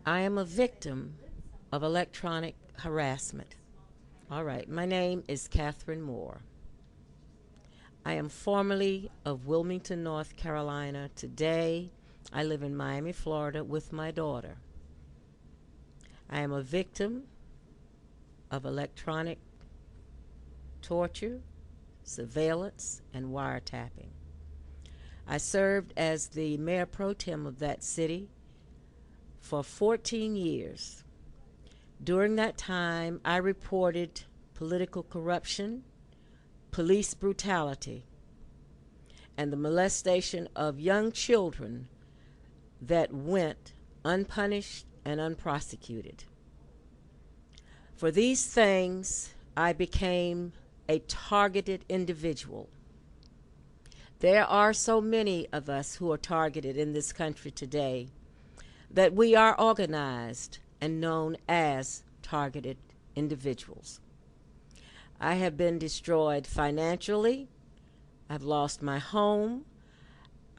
I am a victim of electronic harassment. All right, my name is Catherine Moore. I am formerly of Wilmington, North Carolina. Today, I live in Miami, Florida with my daughter. I am a victim of electronic torture, surveillance, and wiretapping. I served as the mayor pro tem of that city for 14 years. During that time, I reported political corruption, police brutality, and the molestation of young children that went unpunished and unprosecuted. For these things, I became a targeted individual. There are so many of us who are targeted in this country today that we are organized and known as targeted individuals. I have been destroyed financially. I've lost my home.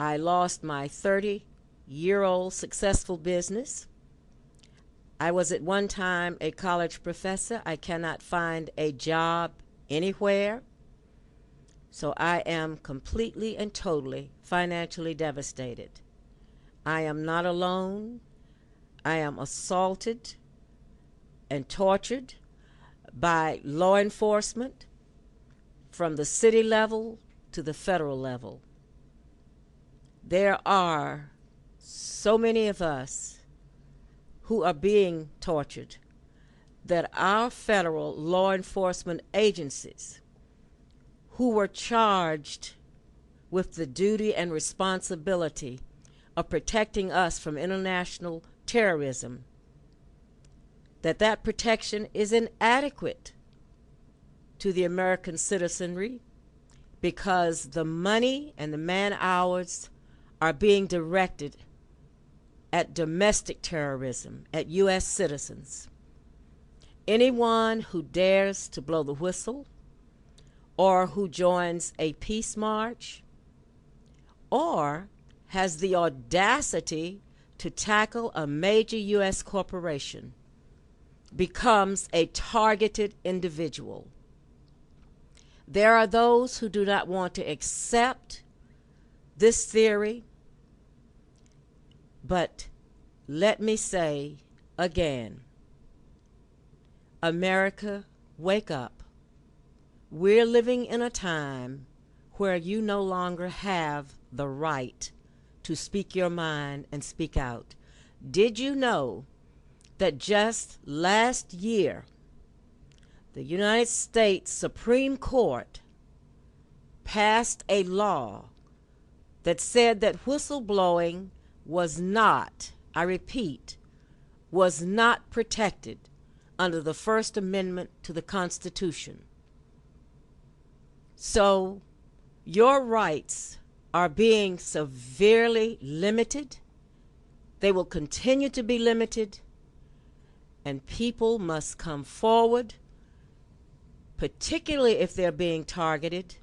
I lost my 30-year-old successful business. I was at one time a college professor. I cannot find a job anywhere. So I am completely and totally financially devastated. I am not alone. I am assaulted and tortured by law enforcement from the city level to the federal level. There are so many of us who are being tortured that our federal law enforcement agencies, who were charged with the duty and responsibility of protecting us from international terrorism, that protection is inadequate to the American citizenry because the money and the man-hours are being directed at domestic terrorism, at U.S. citizens. Anyone who dares to blow the whistle or who joins a peace march or has the audacity to tackle a major U.S. corporation becomes a targeted individual. There are those who do not want to accept this theory, but let me say again, America, wake up. We're living in a time where you no longer have the right to speak your mind and speak out. Did you know that just last year, the United States Supreme Court passed a law that said that whistleblowing was not, I repeat, was not protected under the First Amendment to the Constitution. So your rights are being severely limited. They will continue to be limited, and people must come forward, particularly if they're being targeted,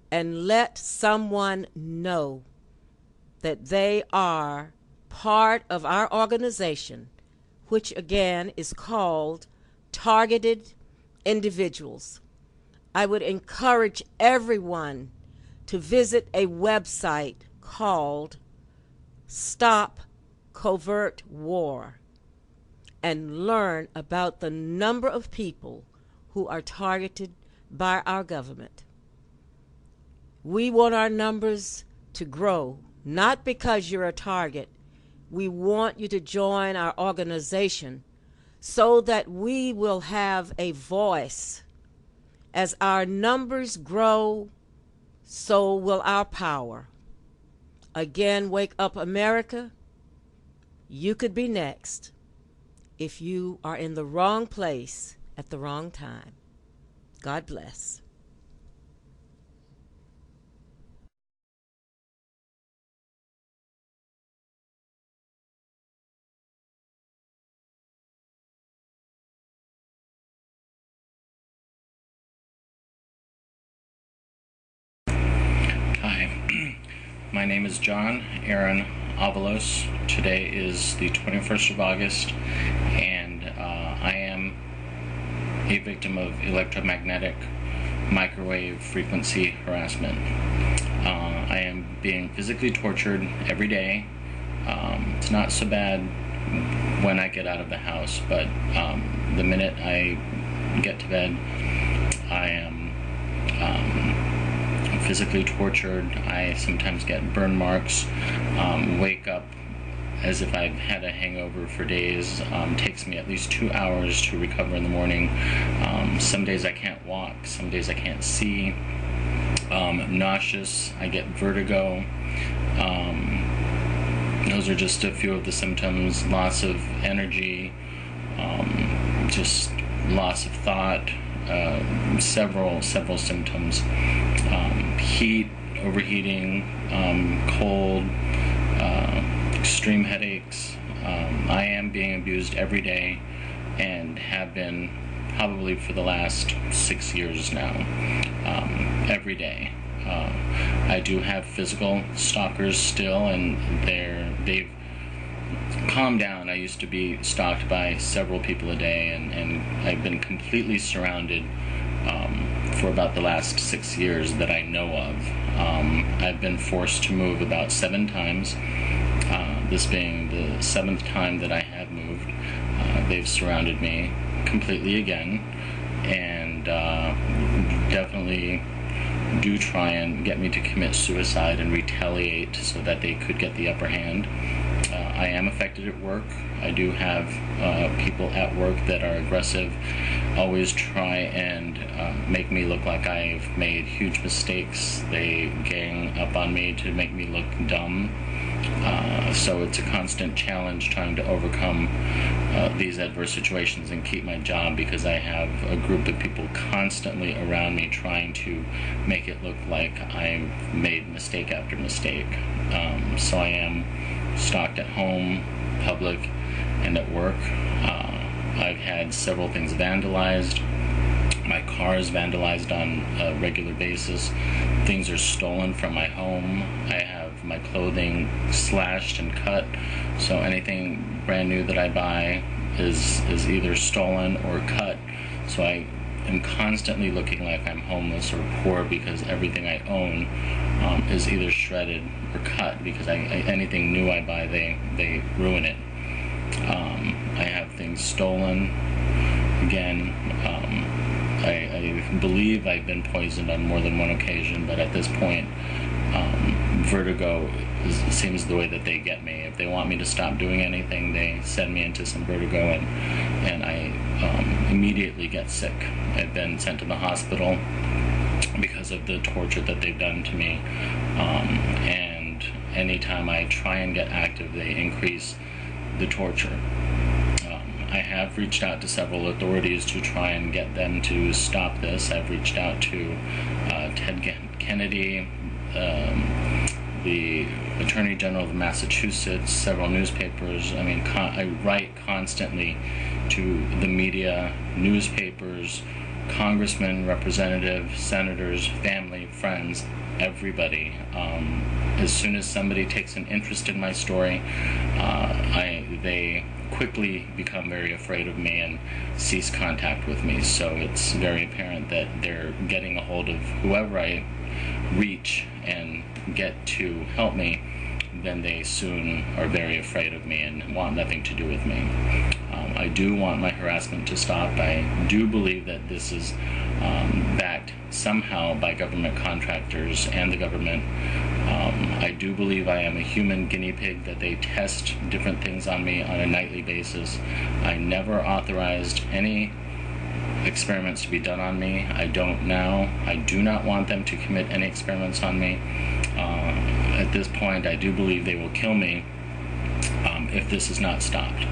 and let someone know that they are part of our organization, which again is called Targeted Individuals. I would encourage everyone to visit a website called Stop Covert War and learn about the number of people who are targeted by our government. We want our numbers to grow, not because you're a target. We want you to join our organization so that we will have a voice. As our numbers grow, so will our power. Again, wake up, America. You could be next if you are in the wrong place at the wrong time. God bless. Hi, my name is John Aaron Avalos. Today is the 21st of August, and I am a victim of electromagnetic microwave frequency harassment. I am being physically tortured every day. It's not so bad when I get out of the house, but the minute I get to bed, I am physically tortured. I sometimes get burn marks, wake up as if I've had a hangover for days. Takes me at least 2 hours to recover in the morning. Some days I can't walk, some days I can't see. Nauseous, I get vertigo. Those are just a few of the symptoms. Loss of energy, just loss of thought, several symptoms. Heat, overheating, cold, extreme headaches. I am being abused every day and have been probably for the last 6 years now, every day. I do have physical stalkers still, and they've calmed down. I used to be stalked by several people a day, and I've been completely surrounded for about the last 6 years that I know of. I've been forced to move about 7 times, this being the 7th time that I have moved. They've surrounded me completely again, and definitely do try and get me to commit suicide and retaliate so that they could get the upper hand. I am affected at work. I do have people at work that are aggressive, always try and make me look like I've made huge mistakes. They gang up on me to make me look dumb. So it's a constant challenge trying to overcome these adverse situations and keep my job, because I have a group of people constantly around me trying to make it look like I've made mistake after mistake. So I am stalked at home, public, and at work. I've had several things vandalized. My car is vandalized on a regular basis. Things are stolen from my home. I have my clothing slashed and cut, so anything brand new that I buy is either stolen or cut. So I am constantly looking like I'm homeless or poor, because everything I own is either shredded or cut, because anything new I buy, they ruin it. I have things stolen. Again, I believe I've been poisoned on more than one occasion, but at this point, vertigo seems the way that they get me. If they want me to stop doing anything, they send me into some vertigo, and I immediately get sick. I've been sent to the hospital because of the torture that they've done to me, and anytime I try and get active, they increase the torture. I have reached out to several authorities to try and get them to stop this. I've reached out to Ted Kennedy, the Attorney General of Massachusetts, several newspapers. I mean, I write constantly to the media, newspapers, congressmen, representatives, senators, family, friends, everybody. As soon as somebody takes an interest in my story, they quickly become very afraid of me and cease contact with me. So it's very apparent that they're getting a hold of whoever I reach and get to help me. Then they soon are very afraid of me and want nothing to do with me. I do want my harassment to stop. I do believe that this is backed somehow by government contractors and the government. I do believe I am a human guinea pig, that they test different things on me on a nightly basis. I never authorized any experiments to be done on me. I don't now. I do not want them to commit any experiments on me. At this point, I do believe they will kill me if this is not stopped.